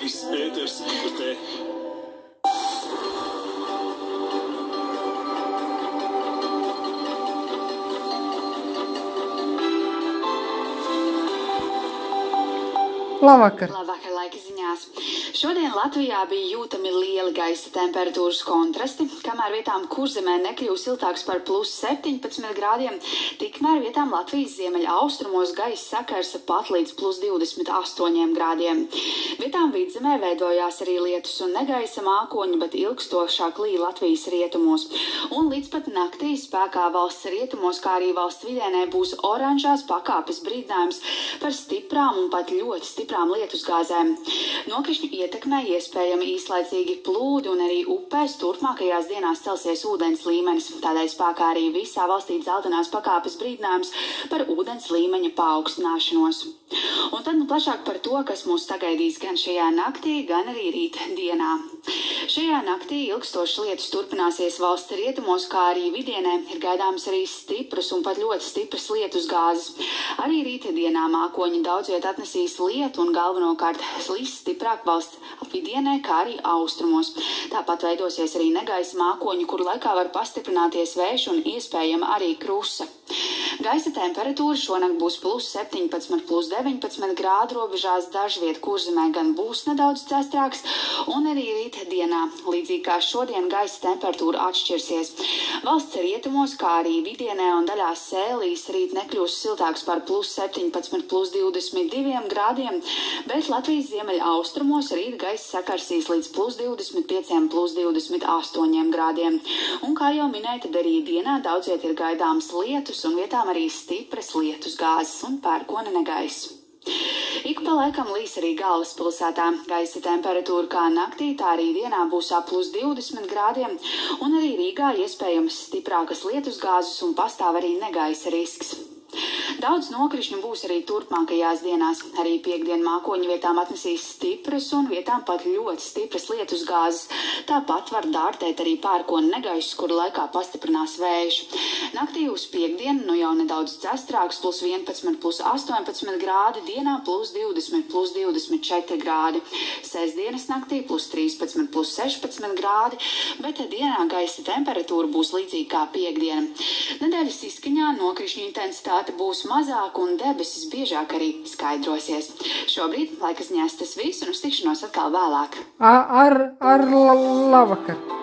Latvijas ēters uz te. Labvakar! Labvakar laika ziņās. Šodien Latvijā bija jūtami lieli gaisa temperatūras kontrasti, kamēr vietām Kurzemē nekļuva siltāks par plus 17 grādiem, tikmēr vietām Latvijas ziemeļa austrumos gaisa sakarsa pat līdz plus 28 grādiem. Vietām Vidzemē veidojās arī lietus un negaisa mākoņi, bet ilgstošāk līja Latvijas rietumos. Un līdz pat naktī spēkā valsts rietumos, kā arī valsts vidienē būs oranžās pakāpes brīdinājums par stiprām un pat ļoti stiprām lietusgāzēm. Nokrišņu ietekmē iespējami īslaicīgi plūdi un arī upēs turpmākajās dienās celsies ūdens līmenis. Tādēļ spēkā arī visā valstī dzeltenās pakāpes brīdinājums par ūdens līmeņa paaugstināšanos. Un tad plašāk par to, kas mūs sagaidīs gan šajā naktī, gan arī rīt dienā. Šajā naktī ilgstošas lietus turpināsies valsts rietumos, kā arī vidienē ir gaidāms arī stipras un pat ļoti stipras lietusgāzes. Arī rīta dienā mākoņi daudz viet atnesīs lietu un galvenokārt slīs stiprāk valsts vidienē, kā arī austrumos. Tāpat veidosies arī negaisa mākoņi, kuru laikā var pastiprināties vējš un iespējama arī krusa. Gaisa temperatūra šonakt būs plus 17, plus 19 grādu robežās, dažviet Kurzemē gan būs nedaudz cestrāks, un arī rīt dienā, līdzīgi kā šodien, gaisa temperatūra atšķirsies. Valsts rietumos, kā arī vidienē un daļā Sēlīs rīt nekļūs siltāks par plus 17, plus 22 grādiem, bet Latvijas ziemeļa austrumos rīt gaisa sakarsīs līdz plus 25, plus 28 grādiem. Un kā jau minēja, tad arī dienā daudziet ir gaidāms lietus un vietām arī stipras lietusgāzes un pērkona negaiss. Ik pa laikam līs arī galvaspilsētā. Gaisa temperatūra kā naktī, tā arī dienā būs ap plus 20 grādiem, un arī Rīgā iespējams stiprākas lietusgāzes un pastāv arī negaisa risks. Daudz nokrišņu būs arī turpmākajās dienās. Arī piektdien mākoņu vietām atnesīs stipras un vietām pat ļoti stipras lietusgāzes. Tāpat var dārtēt arī pērkona negaiss, kuru laikā pastiprinās vējš. Naktī uz piektdienu jau nedaudz cestrāks, plus 11, plus 18 grādi, dienā plus 20, plus 24 grādi. Sestdienas naktī plus 13, plus 16 grādi, bet dienā gaisa temperatūra būs līdzīga kā piektdiena. Nedēļas izskaņā nokrišņu intensitāte būs mazāk un debesis biežāk arī skaidrosies. Šobrīd laika ziņās tas viss un uz tikšanos atkal vēlāk. Ar labvakar!